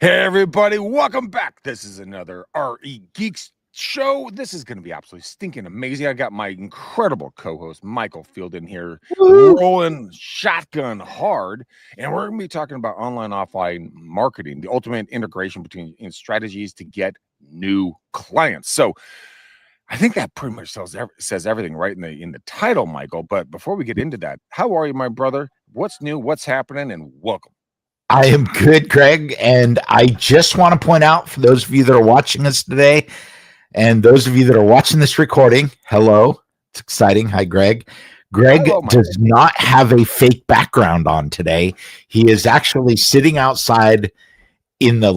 Hey, everybody, welcome back. This is another RE Geeks show. This is going to be absolutely stinking amazing. I got my incredible co host, Michael Field, in here rolling shotgun hard. And we're going to be talking about online offline marketing, the ultimate integration between strategies to get new clients. So, I think that pretty much says everything right in the title, Michael. But before we get into that, how are you, my brother? What's new? What's happening? And welcome. I am good, Greg, and I just want to point out for those of you that are watching us today and those of you that are watching this recording, hello. It's exciting. Hi, Greg. Greg does not have a fake background on today. He is actually sitting outside in the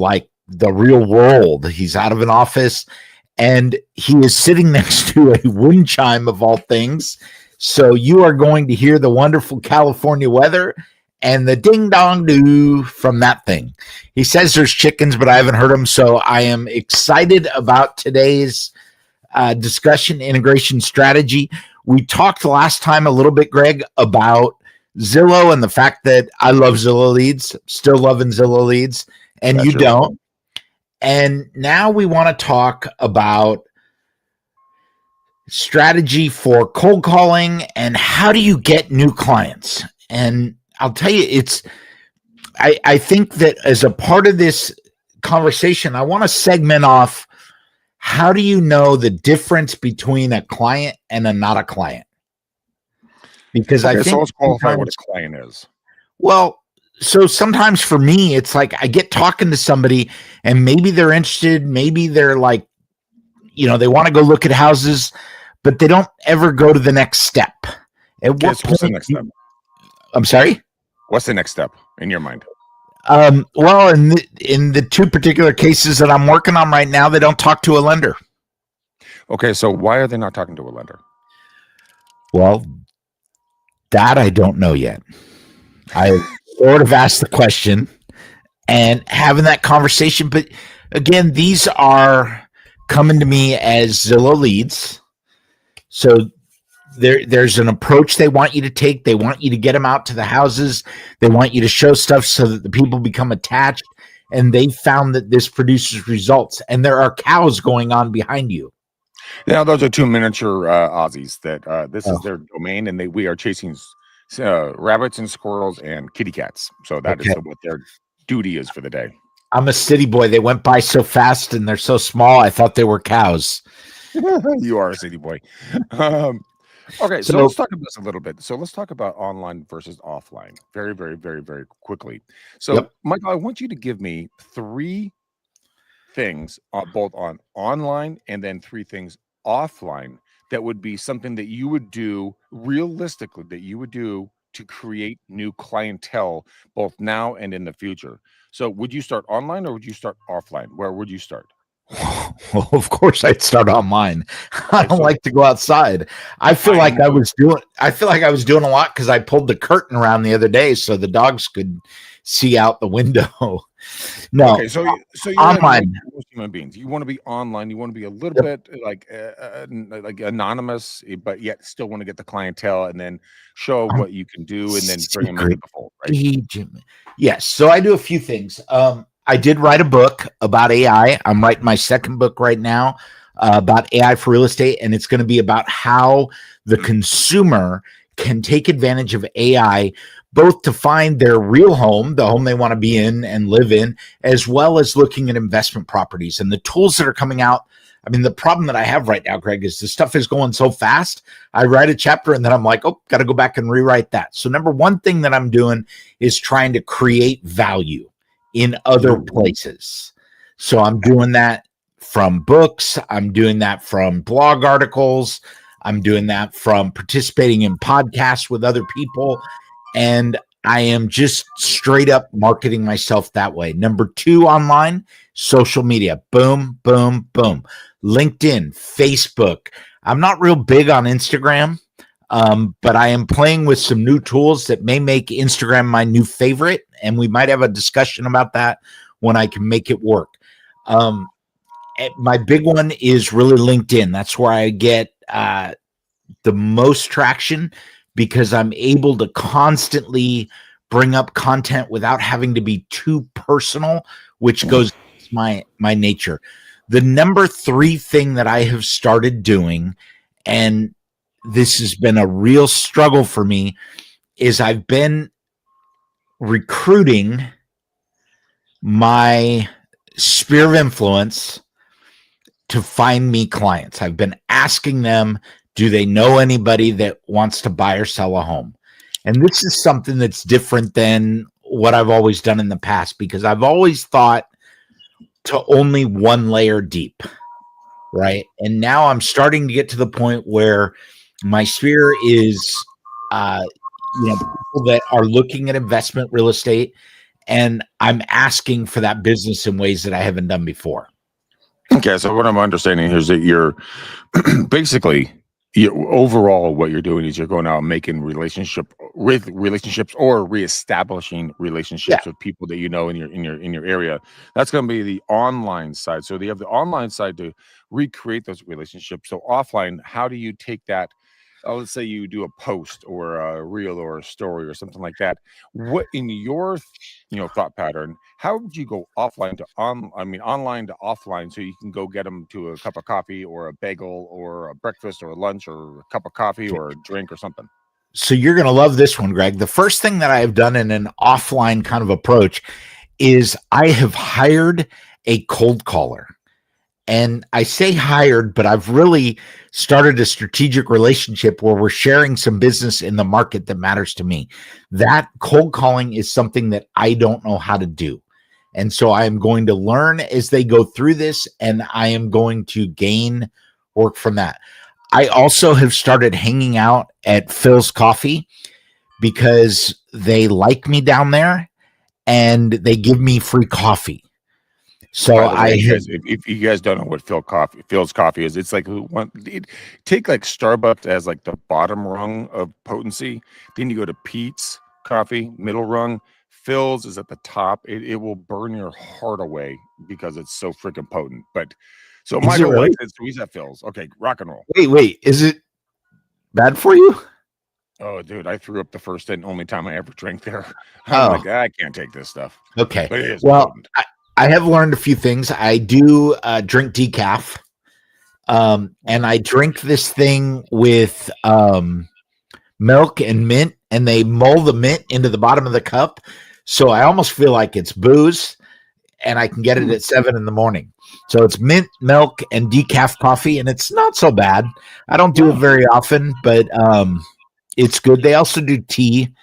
real world. He's out of an office and he is sitting next to a wind chime of all things. So you are going to hear the wonderful California weather and the ding dong doo from that thing. He says there's chickens, but I haven't heard them. So I am excited about today's discussion, integration strategy. We talked last time a little bit, Greg, about Zillow and the fact that I love Zillow leads, still loving Zillow leads, and that's you don't. And now we want to talk about strategy for cold calling and how do you get new clients. And I'll tell you, I think that as a part of this conversation, I want to segment off how do you know the difference between a client and a not a client? Because I think so let's qualify what a client is. Well, so sometimes for me, it's like I get talking to somebody and maybe they're interested, maybe they're like, they want to go look at houses, but they don't ever go to the next step. What's the next step? I'm sorry? What's the next step in your mind? Well, in the two particular cases that I'm working on right now, they don't talk to a lender. Okay, so why are they not talking to a lender? Well, that I don't know yet. I sort of asked the question and having that conversation, but again, these are coming to me as Zillow leads. So there's an approach they want you to take. They want you to get them out to the houses. They want you to show stuff so that the people become attached. And they found that this produces results. And there are cows going on behind you. Yeah, those are two miniature Aussies that this is their domain. And we are chasing rabbits and squirrels and kitty cats. So that is what their duty is for the day. I'm a city boy. They went by so fast and they're so small. I thought they were cows. You are a city boy. Okay, so let's talk about this a little bit. So let's talk about online versus offline very, very, very, very quickly. So, Michael, I want you to give me 3 things both on online and then 3 things offline that would be something that you would do realistically, that you would do to create new clientele both now and in the future. So would you start online or would you start offline? Where would you start? Well, of course I'd start on mine. I don't like to go outside. I feel like I was doing a lot because I pulled the curtain around the other day so the dogs could see out the window. No. Okay, so you're online. Most human beings. You want to be online. You want to be a little bit like anonymous, but yet still want to get the clientele and then show what you can do and then bring them into the fold. Right? Yes. So I do a few things. I did write a book about AI. I'm writing my second book right now about AI for real estate, and it's going to be about how the consumer can take advantage of AI, both to find their real home, the home they want to be in and live in, as well as looking at investment properties and the tools that are coming out. I mean, the problem that I have right now, Greg, is the stuff is going so fast. I write a chapter and then I'm like, got to go back and rewrite that. So number one thing that I'm doing is trying to create value in other places. So I'm doing that from books. I'm doing that from blog articles. I'm doing that from participating in podcasts with other people. And I am just straight up marketing myself that way. Number 2, online, social media. Boom, boom, boom. LinkedIn, Facebook. I'm not real big on Instagram, but I am playing with some new tools that may make Instagram my new favorite. And we might have a discussion about that when I can make it work. My big one is really LinkedIn. That's where I get the most traction because I'm able to constantly bring up content without having to be too personal which goes against my nature. The number 3 thing that I have started doing, and this has been a real struggle for me, is I've been recruiting my sphere of influence to find me clients. I've been asking them, do they know anybody that wants to buy or sell a home? And this is something that's different than what I've always done in the past, because I've always thought to only one layer deep, right? And now I'm starting to get to the point where my sphere is, people that are looking at investment real estate, and I'm asking for that business in ways that I haven't done before. Okay, so what I'm understanding here is that you're basically, overall what you're doing is you're going out and making relationships or reestablishing relationships with people that you know in your area. That's going to be the online side. So you have the online side to recreate those relationships. So offline, how do you take that? Let's say you do a post or a reel or a story or something like that. What in your thought pattern? How would you go offline to online to offline, so you can go get them to a cup of coffee or a bagel or a breakfast or a lunch or a cup of coffee or a drink or something? So you're going to love this one, Greg. The first thing that I have done in an offline kind of approach is I have hired a cold caller. And I say hired, but I've really started a strategic relationship where we're sharing some business in the market that matters to me. That cold calling is something that I don't know how to do. And so I am going to learn as they go through this, and I am going to gain work from that. I also have started hanging out at Phil's Coffee because they like me down there and they give me free coffee. So if you guys don't know what Phil's Coffee is, it's like take like Starbucks as like the bottom rung of potency. Then you go to Pete's Coffee, middle rung. Phil's is at the top. It will burn your heart away because it's so freaking potent. But so Michael likes it, so he's at Phil's. Okay, rock and roll. Wait, is it bad for you? Oh, dude, I threw up the first and only time I ever drank there. I'm like, I can't take this stuff. Okay, well, I have learned a few things. I do drink decaf, and I drink this thing with milk and mint, and they mull the mint into the bottom of the cup. So I almost feel like it's booze, and I can get it at 7 a.m. So it's mint, milk, and decaf coffee, and it's not so bad. I don't do it very often, but it's good. They also do tea.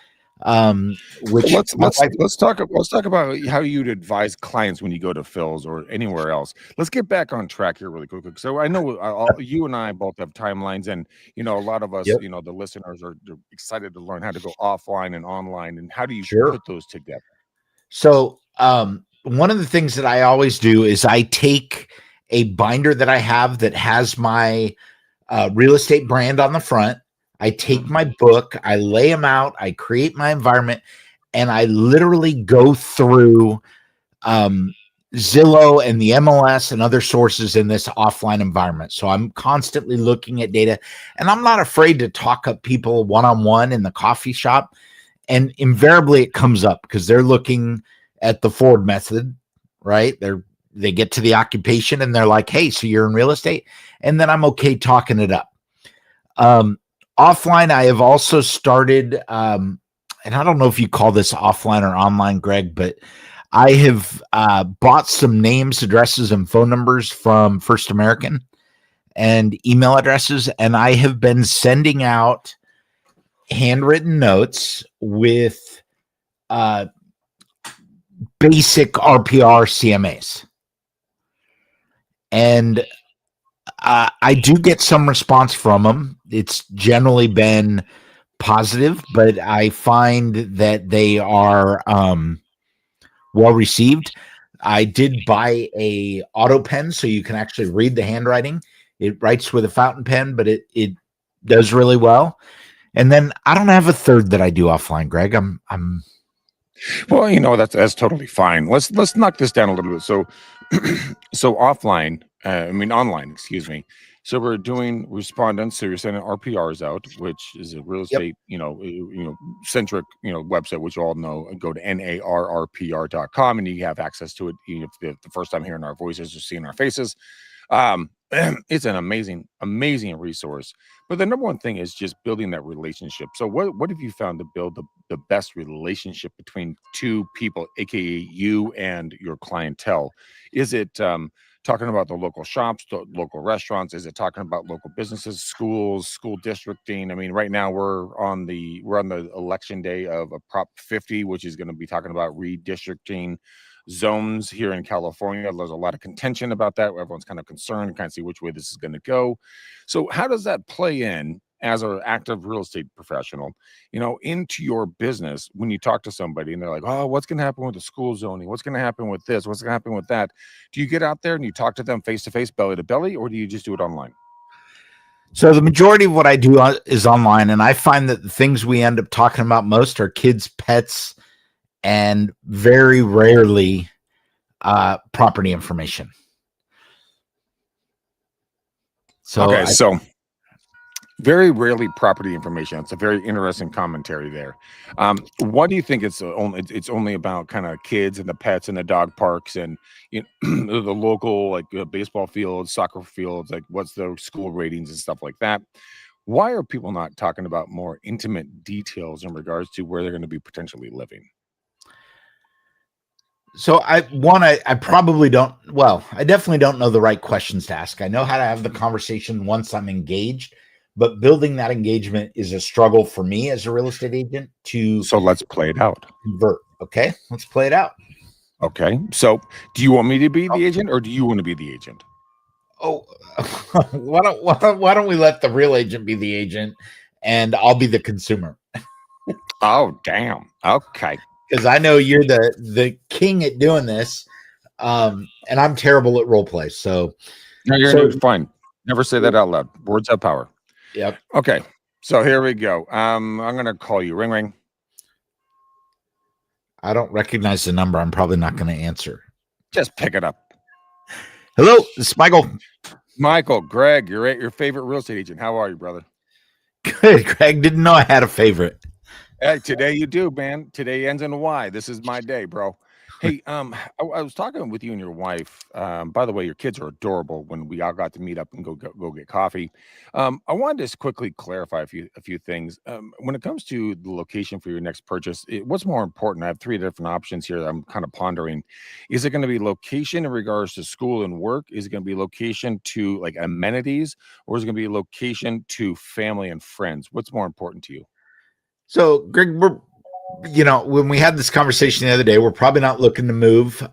Which let's talk about how you'd advise clients when you go to Phil's or anywhere else. Let's get back on track here really quick. So I know you and I both have timelines, and a lot of us, the listeners are excited to learn how to go offline and online, and how do you put those together? So one of the things that I always do is I take a binder that I have that has my real estate brand on the front. I take my book, I lay them out, I create my environment, and I literally go through Zillow and the MLS and other sources in this offline environment. So I'm constantly looking at data, and I'm not afraid to talk up people one-on-one in the coffee shop. And invariably it comes up because they're looking at the Ford method, right? They get to the occupation and they're like, hey, so you're in real estate? And then I'm okay talking it up. Offline, I have also started, and I don't know if you call this offline or online, Greg, but I have bought some names, addresses, and phone numbers from First American and email addresses, and I have been sending out handwritten notes with basic RPR CMAs. And I do get some response from them. It's generally been positive, but I find that they are well received. I did buy a auto pen so you can actually read the handwriting. It writes with a fountain pen, but it does really well. And then I don't have a third that I do offline, Greg. I'm Well, that's totally fine. Let's knock this down a little bit. So so offline, online, excuse me. So we're doing respondents. So you're sending RPRs out, which is a real Yep. estate, centric, website, which you all know. Go to narrpr.com and you have access to it. If the first time hearing our voices or seeing our faces, it's an amazing resource. But the number one thing is just building that relationship. So what have you found to build the best relationship between two people, aka you and your clientele? Is it talking about the local shops, the local restaurants? Is it talking about local businesses, schools, school districting? I mean, right now we're on the election day of a Prop 50, which is going to be talking about redistricting zones here in California. There's a lot of contention about that. Everyone's kind of concerned, kind of see which way this is going to go. So, how does that play in as an active real estate professional, into your business when you talk to somebody and they're like, "Oh, what's going to happen with the school zoning? What's going to happen with this? What's going to happen with that?" Do you get out there and you talk to them face to face, belly to belly, or do you just do it online? So the majority of what I do is online, and I find that the things we end up talking about most are kids, pets, and very rarely property information. So very rarely property information. It's a very interesting commentary there. What do you think it's only about kind of kids and the pets and the dog parks and the local baseball fields, soccer fields, like what's the school ratings and stuff like that? Why are people not talking about more intimate details in regards to where they're going to be potentially living? So I probably don't. Well, I definitely don't know the right questions to ask. I know how to have the conversation once I'm engaged, but building that engagement is a struggle for me as a real estate agent to. So let's play it out. Convert. Okay, let's play it out. Okay. So do you want me to be the agent or do you want to be the agent? Oh, why don't we let the real agent be the agent and I'll be the consumer? Oh, damn. Okay. Because I know you're the king at doing this, and I'm terrible at role play. So, no, you're fine. Never say that out loud. Words have power. Yep. Okay. So here we go. I'm gonna call you. Ring, ring. I don't recognize the number. I'm probably not going to answer. Just pick it up. Hello, this is Michael. Michael, Greg, you're your favorite real estate agent. How are you, brother? Good. Greg, didn't know I had a favorite. Hey, today you do, man. Today ends in a Y. This is my day, bro. Hey, I was talking with you and your wife. By the way, your kids are adorable. When we all got to meet up and go get coffee, I wanted to just quickly clarify a few things. When it comes to the location for your next purchase, what's more important? I have three different options here that I'm kind of pondering. Is it going to be location in regards to school and work? Is it going to be location to like amenities, or is it going to be location to family and friends? What's more important to you? So, Greg, when we had this conversation the other day, we're probably not looking to move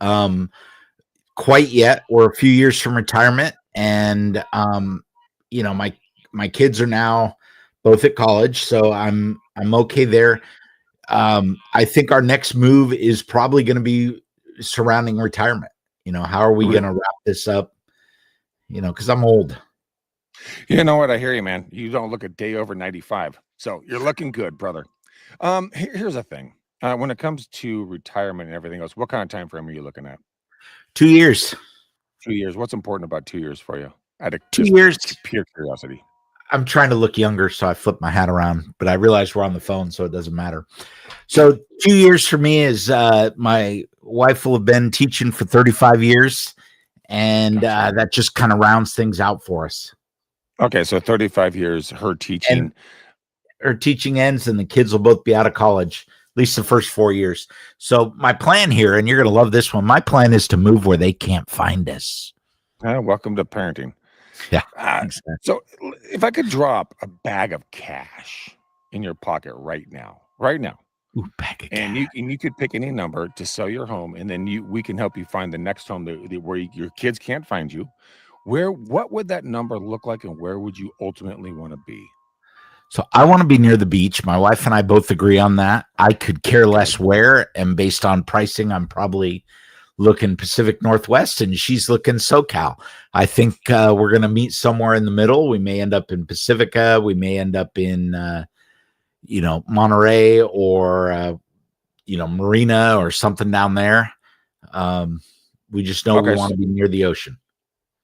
quite yet. We're a few years from retirement, and my kids are now both at college, so I'm okay there. I think our next move is probably going to be surrounding retirement. How are we going to wrap this up? Because I'm old. You know what? I hear you, man. You don't look a day over 95. So you're looking good, brother. Here's the thing. When it comes to retirement and everything else, what kind of time frame are you looking at? 2 years. 2 years. What's important about 2 years for you? Out of 2 years. Pure curiosity. I'm trying to look younger, so I flip my hat around, but I realize we're on the phone, so it doesn't matter. So 2 years for me is my wife will have been teaching for 35 years, and that just kind of rounds things out for us. Okay, so 35 years, her teaching. And her teaching ends, and the kids will both be out of college, at least the first 4 years. So my plan here, and you're going to love this one, my plan is to move where they can't find us. Welcome to parenting. Yeah. Exactly. So if I could drop a bag of cash in your pocket right now, Ooh, bag of and cash. you could pick any number to sell your home, and then we can help you find the next home where your kids can't find you. What would that number look like, and where would you ultimately want to be? So I want to be near the beach. My wife and I both agree on that. I could care less where, and based on pricing, I'm probably looking Pacific Northwest, and she's looking SoCal. I think we're going to meet somewhere in the middle. We may end up in Pacifica. We may end up in, Monterey or, Marina or something down there. We just know we want to be near the ocean.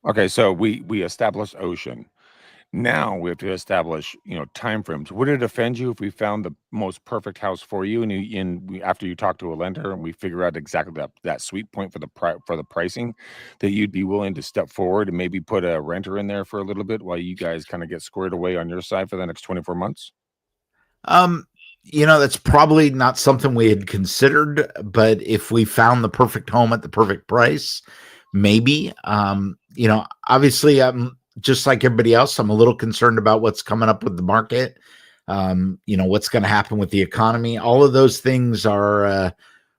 Okay, so we established ocean. Now we have to establish, time frames. Would it offend you if we found the most perfect house for you, and after you talk to a lender and we figure out exactly that sweet point for the pricing, that you'd be willing to step forward and maybe put a renter in there for a little bit while you guys kind of get squared away on your side for the next 24 months? Um, that's probably not something we had considered, but if we found the perfect home at the perfect price, maybe. Obviously, I'm just like everybody else. I'm a little concerned about what's coming up with the market. What's going to happen with the economy. All of those things are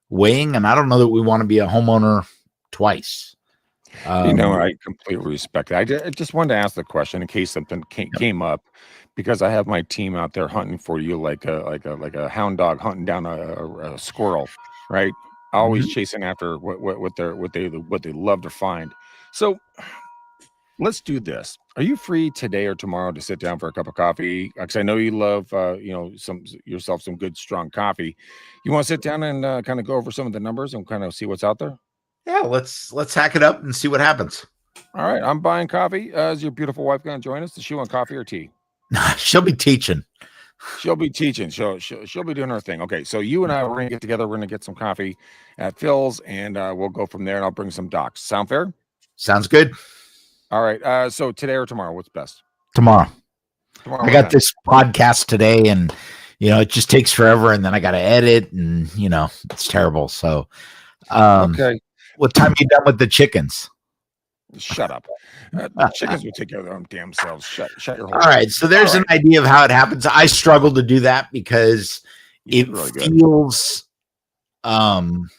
weighing, and I don't know that we want to be a homeowner twice. I completely respect that. I just wanted to ask the question in case something came up, because I have my team out there hunting for you like a hound dog hunting down a squirrel, right? Always chasing after what they love to find. So let's do this. Are you free today or tomorrow to sit down for a cup of coffee? Because I know you love some good strong coffee. You want to sit down and kind of go over some of the numbers and kind of see what's out there? Yeah, let's hack it up and see what happens. All right, I'm buying coffee. Is your beautiful wife going to join us? Does she want coffee or tea? She'll be teaching. She'll be teaching. She'll be doing her thing. Okay, so you and I, we're going to get together. We're going to get some coffee at Phil's, and we'll go from there, and I'll bring some docs. Sound fair? Sounds good. All right, so today or tomorrow, what's best? Tomorrow. I got this podcast today, and, it just takes forever, and then I got to edit, and, it's terrible. So, okay. What time are you done with the chickens? Shut up. The chickens will take care of their own damn selves. Shut your hole. All right. So there's an idea of how it happens. I struggle to do that because it really feels what?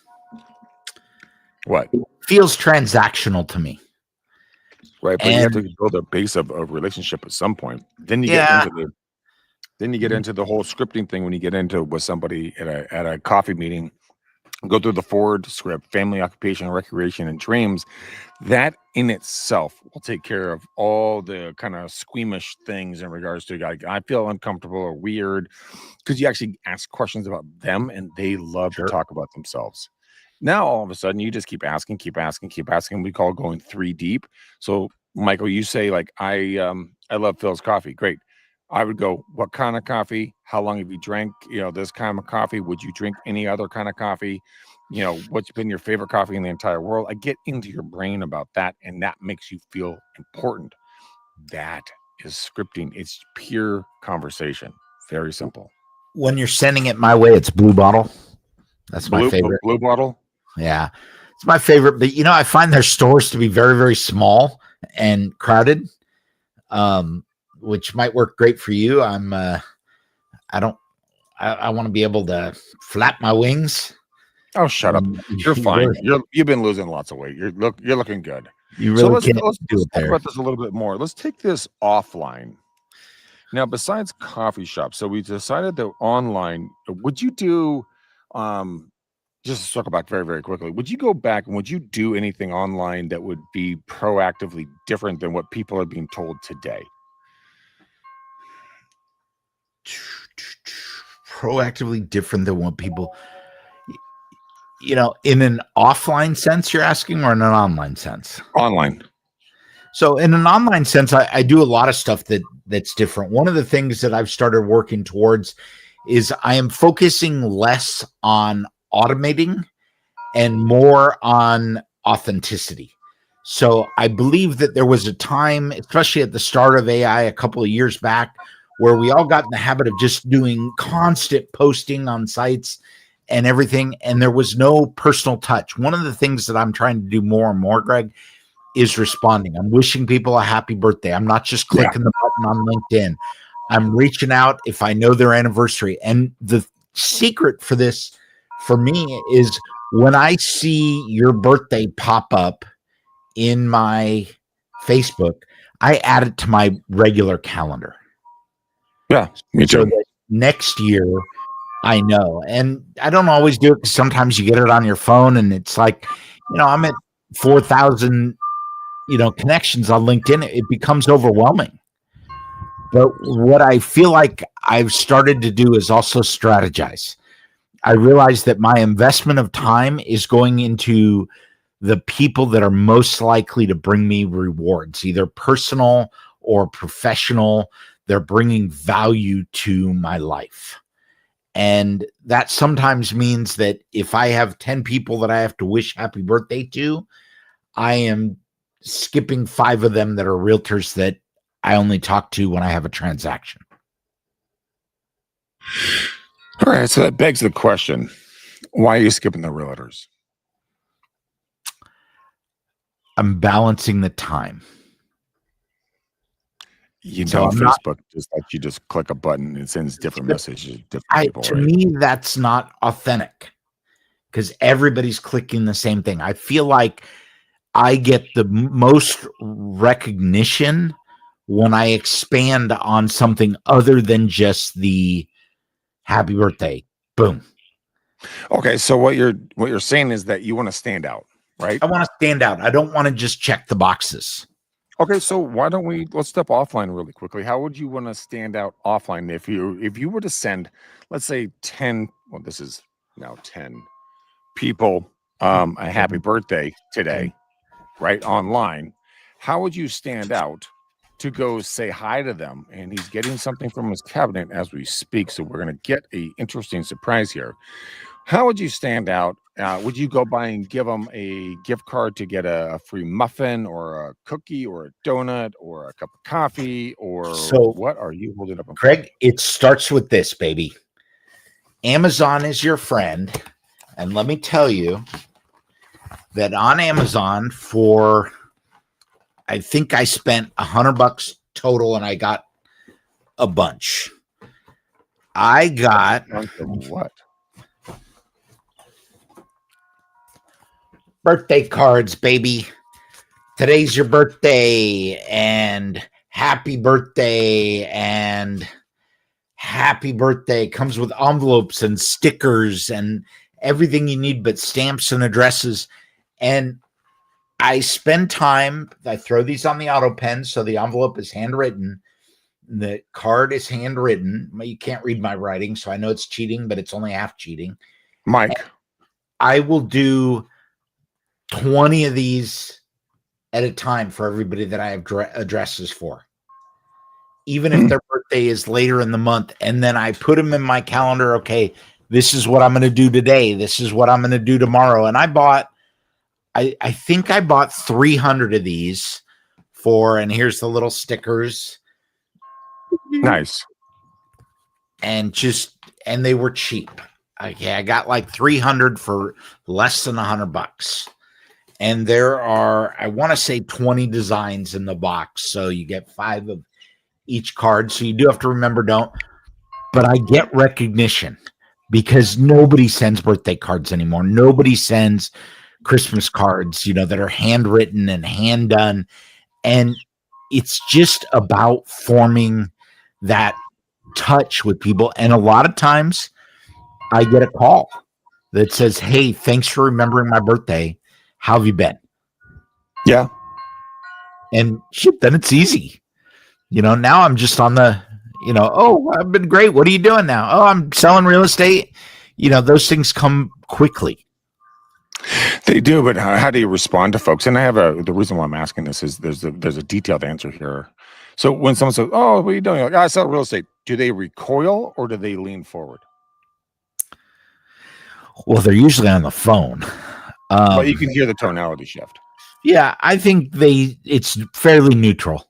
It feels transactional to me. Right. But you have to build a base of relationship at some point. Then you get into the whole scripting thing when you get into with somebody at a coffee meeting. Go through the Ford script, family, occupation, recreation, and dreams. That in itself will take care of all the kind of squeamish things in regards to, like, I feel uncomfortable or weird, because you actually ask questions about them and they love to talk about themselves. Now, all of a sudden, you just keep asking. We call it going 3 deep. So, Michael, you say, like, I love Phil's coffee. Great. I would go, what kind of coffee? How long have you drank, this kind of coffee? Would you drink any other kind of coffee? What's been your favorite coffee in the entire world? I get into your brain about that, and that makes you feel important. That is scripting. It's pure conversation. Very simple. When you're sending it my way, it's Blue Bottle. That's my favorite. Blue Bottle? Yeah. It's my favorite. But, I find their stores to be very, very small and crowded. Which might work great for you. I want to be able to flap my wings. Oh, shut up. You're fine. You've been losing lots of weight. You're looking good. You really let's talk about this a little bit more. Let's take this offline. Now, besides coffee shops, so we decided that online, would you do, just to circle back very, very quickly, would you go back and would you do anything online that would be proactively different than what people are being told today? Proactively different than what people, in an offline sense you're asking, or in an online sense? Online. So in an online sense, I do a lot of stuff that's different. One of the things that I've started working towards is I am focusing less on automating and more on authenticity. So I believe that there was a time, especially at the start of AI a couple of years back, where we all got in the habit of just doing constant posting on sites and everything, and there was no personal touch. One of the things that I'm trying to do more and more, Greg, is responding. I'm wishing people a happy birthday. I'm not just clicking the button on LinkedIn. I'm reaching out if I know their anniversary. And the secret for this, for me, is when I see your birthday pop up in my Facebook, I add it to my regular calendar. Yeah, me too. So next year, I know. And I don't always do it because sometimes you get it on your phone and it's like, I'm at 4,000, connections on LinkedIn. It becomes overwhelming. But what I feel like I've started to do is also strategize. I realize that my investment of time is going into the people that are most likely to bring me rewards, either personal or professional. They're bringing value to my life. And that sometimes means that if I have 10 people that I have to wish happy birthday to, I am skipping 5 of them that are realtors that I only talk to when I have a transaction. All right. So that begs the question, why are you skipping the realtors? I'm balancing the time. You know, Facebook just like you just click a button and it sends different messages to different people. To me, that's not authentic because everybody's clicking the same thing. I feel like I get the most recognition when I expand on something other than just the happy birthday. Boom. Okay, so what you're saying is that you want to stand out, right? I want to stand out. I don't want to just check the boxes. Okay, so why don't let's step offline really quickly. How would you want to stand out offline if you were to send, let's say 10, well, this is now 10 people a happy birthday today, right? Online. How would you stand out to go say hi to them? And he's getting something from his cabinet as we speak. So we're gonna get a interesting surprise here. How would you stand out? Would you go by and give them a gift card to get a free muffin or a cookie or a donut or a cup of coffee? Or so what are you holding up? Craig, it starts with this, baby. Amazon is your friend. And let me tell you that on Amazon for, I think I spent $100 total and I got a bunch. I got what? Birthday cards, baby. Today's your birthday and happy birthday and happy birthday. Comes with envelopes and stickers and everything you need but stamps and addresses. And I spend time, I throw these on the auto pen so the envelope is handwritten. The card is handwritten. You can't read my writing, so I know it's cheating, but it's only half cheating. Mike, and I will do 20 of these at a time for everybody that I have addresses for, even if their birthday is later in the month. And then I put them in my calendar. Okay, this is what I'm going to do today. This is what I'm going to do tomorrow. And I think I bought 300 of these and here's the little stickers. Nice. And they were cheap. Okay, I got like 300 for less than $100. And there are, I want to say 20 designs in the box. So you get 5 of each card. So you do have to remember, but I get recognition because nobody sends birthday cards anymore. Nobody sends Christmas cards, that are handwritten and hand done. And it's just about forming that touch with people. And a lot of times I get a call that says, hey, thanks for remembering my birthday. How have you been? Yeah. And shit, then it's easy. Now I'm just on the, oh, I've been great. What are you doing now? Oh, I'm selling real estate. Those things come quickly. They do, but how do you respond to folks? And I have the reason why I'm asking this is there's a detailed answer here. So when someone says, oh, what are you doing? You're like, I sell real estate. Do they recoil or do they lean forward? Well, they're usually on the phone. But you can hear the tonality shift. Yeah, I think it's fairly neutral.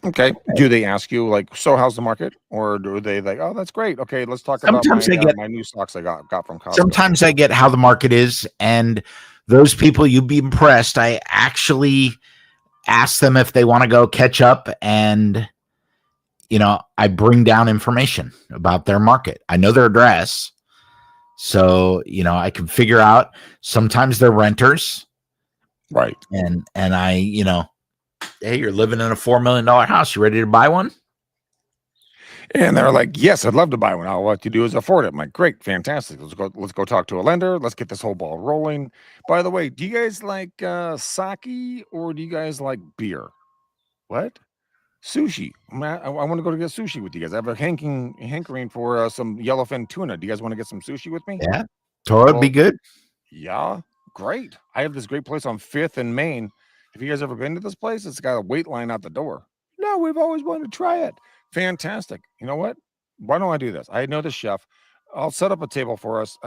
Okay. Do they ask you like, so how's the market? Or do they like, oh, that's great. Okay, let's talk about my new stocks I got from Costco. Sometimes I get how the market is, and those people, you'd be impressed. I actually ask them if they want to go catch up, and I bring down information about their market. I know their address. So, I can figure out sometimes they're renters. Right. And I, hey, you're living in a $4 million house. You ready to buy one? And they're like, yes, I'd love to buy one. All I have to do is afford it. I'm like, great, fantastic. Let's go talk to a lender. Let's get this whole ball rolling. By the way, do you guys like sake or do you guys like beer? What? Sushi. I want to go to get sushi with you guys. I have a hankering for some yellowfin tuna. Do you guys want to get some sushi with me? Yeah, totally be good. Yeah, great. I have this great place on 5th and Main. Have you guys ever been to this place? It's got a wait line out the door. No, we've always wanted to try it. Fantastic. You know what? Why don't I do this? I know the chef. I'll set up a table for us.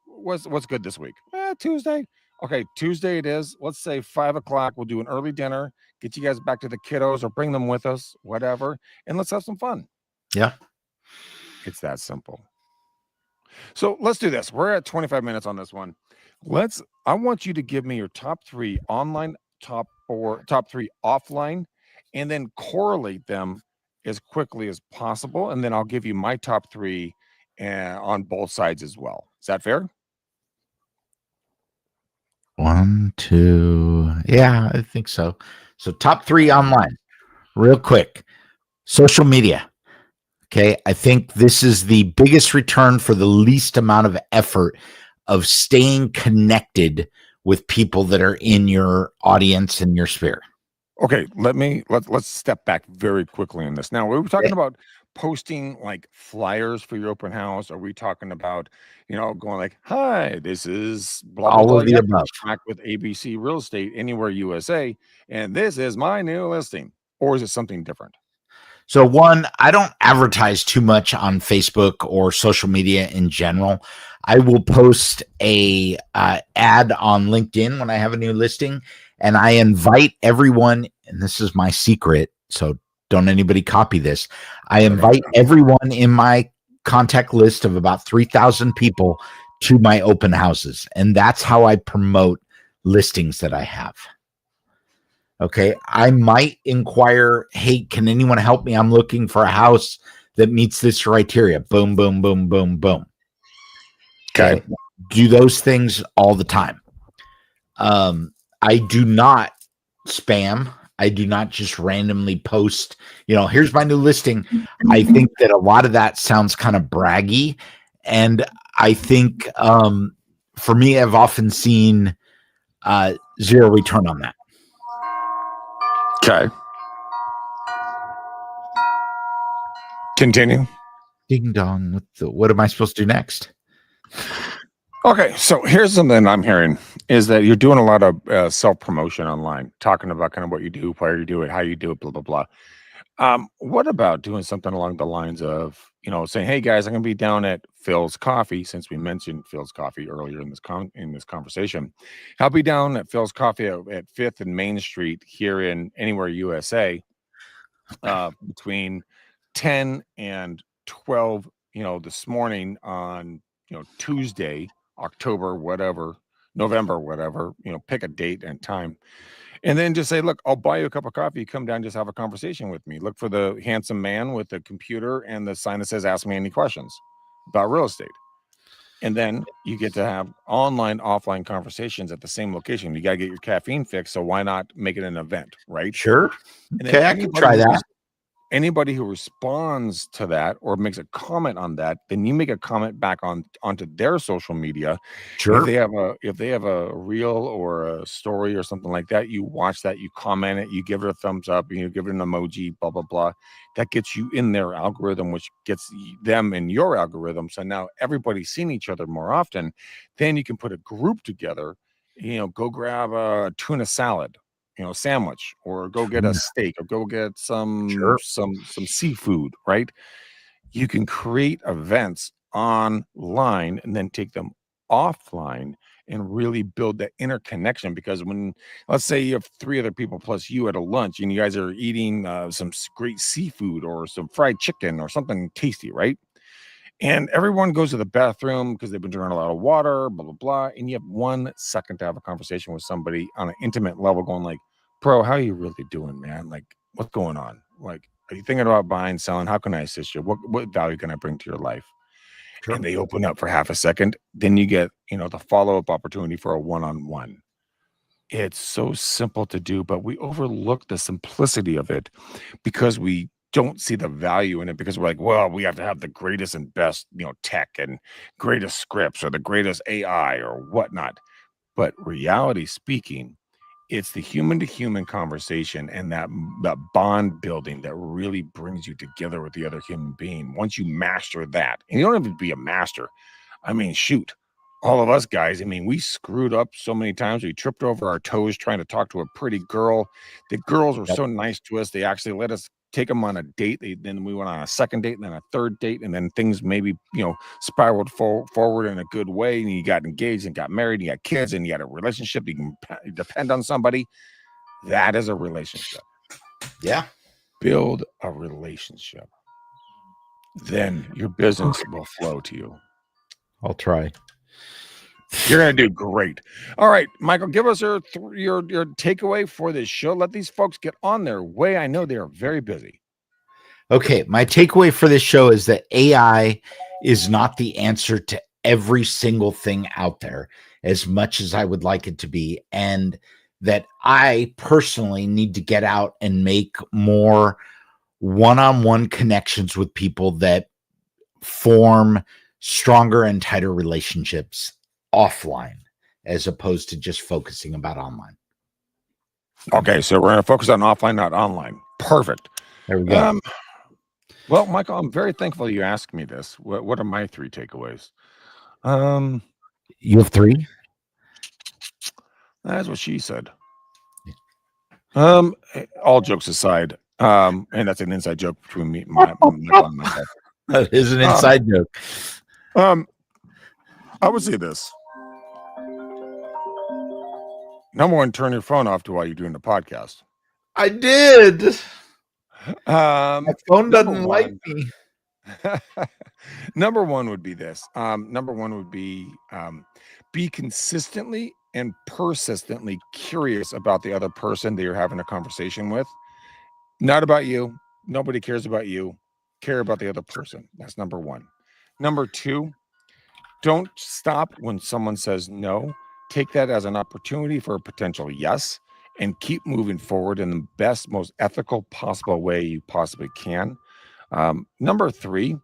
What's good this week? Tuesday. Okay, Tuesday it is. Let's say 5 o'clock. We'll do an early dinner. Get you guys back to the kiddos or bring them with us, whatever, and let's have some fun. Yeah, it's that simple. So let's do this. We're at 25 minutes on this one. I want you to give me your top 3 online, top 3 offline, and then correlate them as quickly as possible. And then I'll give you my top 3 on both sides as well. Is that fair? 1, 2. Yeah, I think so. So top 3 online, real quick. Social media. Okay, I think this is the biggest return for the least amount of effort of staying connected with people that are in your audience and your sphere. Okay, let's step back very quickly on this. Now, we were talking about posting like flyers for your open house. Are we talking about, going like, "Hi, this is blah blah All blah of the above. Back with ABC Real Estate Anywhere USA, and this is my new listing," or is it something different? So one, I don't advertise too much on Facebook or social media in general. I will post a ad on LinkedIn when I have a new listing, and I invite everyone, and this is my secret, so don't anybody copy this. I invite everyone in my contact list of about 3,000 people to my open houses, and that's how I promote listings that I have. Okay, I might inquire, hey, can anyone help me? I'm looking for a house that meets this criteria. Boom, boom, boom, boom, boom. Okay. Do those things all the time. I do not spam. I do not just randomly post, here's my new listing. I think that a lot of that sounds kind of braggy. And I think for me, I've often seen zero return on that. Okay. Continue. Ding dong. What am I supposed to do next? Okay, so here's something I'm hearing is that you're doing a lot of self-promotion online, talking about kind of what you do, where you do it, how you do it, blah, blah, blah. What about doing something along the lines of, saying, "Hey guys, I'm going to be down at Phil's Coffee," since we mentioned Phil's Coffee earlier in this conversation. I'll be down at Phil's Coffee at 5th and Main Street here in Anywhere USA between 10 and 12, this morning on, Tuesday, October, whatever, November, whatever, pick a date and time. And then just say, "Look, I'll buy you a cup of coffee. Come down, just have a conversation with me. Look for the handsome man with the computer and the sign that says, 'Ask me any questions about real estate.'" And then you get to have online, offline conversations at the same location. You got to get your caffeine fixed. So why not make it an event, right? Sure. Okay, I can try that. Anybody who responds to that or makes a comment on that, then you make a comment back onto their social media. Sure. If they have a reel or a story or something like that, you watch that, you comment it, you give it a thumbs up, you give it an emoji, blah, blah, blah. That gets you in their algorithm, which gets them in your algorithm. So now everybody's seeing each other more often. Then you can put a group together, go grab a tuna salad, sandwich, or go get a steak, or go get some seafood, right? You can create events online and then take them offline and really build that interconnection. Because when, let's say you have 3 other people plus you at a lunch and you guys are eating some great seafood or some fried chicken or something tasty, right? And everyone goes to the bathroom because they've been drinking a lot of water, blah, blah, blah. And you have 1 second to have a conversation with somebody on an intimate level going like, "Bro, how are you really doing, man? Like, what's going on? Like, are you thinking about buying, selling? How can I assist you? What value can I bring to your life?" Sure. And they open up for half a second. Then you get, the follow-up opportunity for a one-on-one. It's so simple to do, but we overlook the simplicity of it because we don't see the value in it, because we're like, well, we have to have the greatest and best, tech and greatest scripts or the greatest AI or whatnot. But reality speaking, it's the human to human conversation and that bond building that really brings you together with the other human being. Once you master that, and you don't have to be a master. I mean, shoot, all of us guys, I mean, we screwed up so many times. We tripped over our toes trying to talk to a pretty girl. The girls were so nice to us. They actually let us take them on a date. Then we went on a second date and then a third date. And then things maybe, spiraled forward in a good way. And you got engaged and got married. And you got kids and you had a relationship. You can depend on somebody. That is a relationship. Yeah. Build a relationship. Then your business will flow to you. I'll try. You're going to do great. All right, Michael, give us your takeaway for this show. Let these folks get on their way. I know they are very busy. Okay, my takeaway for this show is that AI is not the answer to every single thing out there as much as I would like it to be, and that I personally need to get out and make more one-on-one connections with people that form stronger and tighter relationships offline as opposed to just focusing about online. Okay, so we're going to focus on offline, not online. Perfect. There we go. Well, Michael, I'm very thankful you asked me this. What are my 3 takeaways? You have 3? That's what she said. All jokes aside, and that's an inside joke between me and myself. That is an inside joke. I would say this. Number 1, turn your phone off while you're doing the podcast. I did. My phone doesn't 1, like me. Number 1 would be this. Number 1 would be consistently and persistently curious about the other person that you're having a conversation with. Not about you. Nobody cares about you. Care about the other person. That's number 1. Number 2, don't stop when someone says no. Take that as an opportunity for a potential yes, and keep moving forward in the best, most ethical possible way you possibly can. Number 3,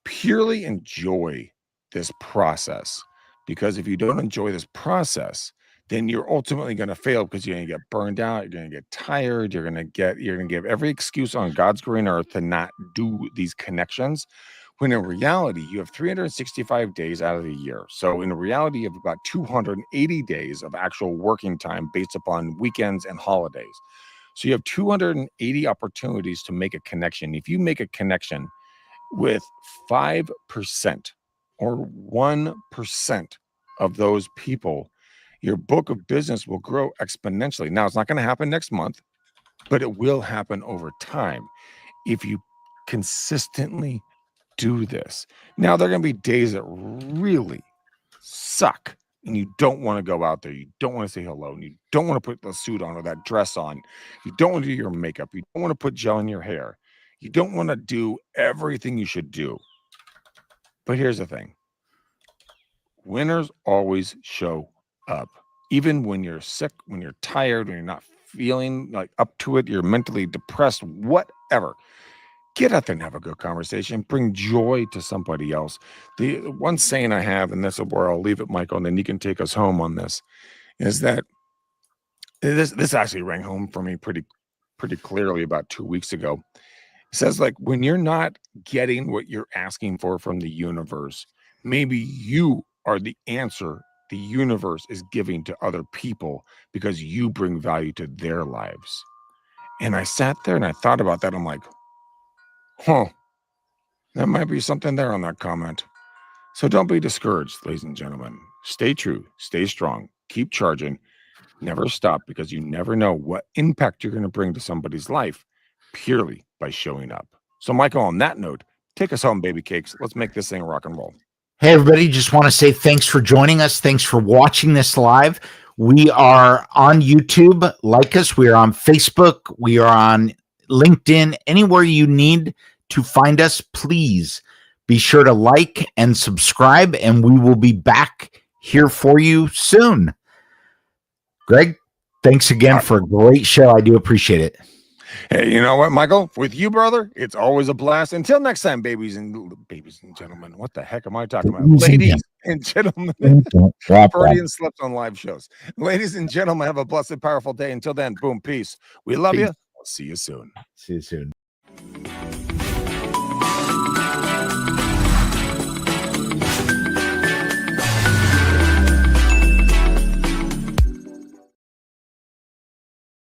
purely enjoy this process, because if you don't enjoy this process, then you're ultimately going to fail, because you're going to get burned out. You're going to get tired. You're going to give every excuse on God's green earth to not do these connections, when in reality, you have 365 days out of the year. So in reality, you have about 280 days of actual working time based upon weekends and holidays. So you have 280 opportunities to make a connection. If you make a connection with 5% or 1% of those people, your book of business will grow exponentially. Now, it's not going to happen next month, but it will happen over time if you consistently do this. Now, there are going to be days that really suck, and you don't want to go out there. You don't want to say hello, and you don't want to put the suit on or that dress on. You don't want to do your makeup. You don't want to put gel in your hair. You don't want to do everything you should do. But here's the thing. Winners always show up. Even when you're sick, when you're tired, when you're not feeling like up to it, you're mentally depressed, whatever. Get out there and have a good conversation. Bring joy to somebody else. The one saying I have, and this is where I'll leave it, Michael, and then you can take us home on this, is that this actually rang home for me pretty clearly about 2 weeks ago. It says, like, when you're not getting what you're asking for from the universe, maybe you are the answer the universe is giving to other people, because you bring value to their lives. And I sat there and I thought about that. I'm like, huh, there might be something there on that comment. So don't be discouraged, ladies and gentlemen. Stay true, stay strong, keep charging, never stop, because you never know what impact you're going to bring to somebody's life purely by showing up. So, Michael, on that note, take us home, baby cakes. Let's make this thing rock and roll. Hey, everybody, just want to say thanks for joining us. Thanks for watching this live. We are on YouTube. Like us. We are on Facebook. We are on LinkedIn. Anywhere you need to find us, please be sure to like and subscribe, and we will be back here for you soon. Greg, thanks again for a great show. I do appreciate it. Hey, you know what, Michael? With you, brother, it's always a blast. Until next time, babies and gentlemen. What the heck am I talking about? Ladies and gentlemen. Freudian slips on live shows. Ladies and gentlemen, have a blessed, powerful day. Until then, boom, peace. We love you. I'll see you soon. See you soon.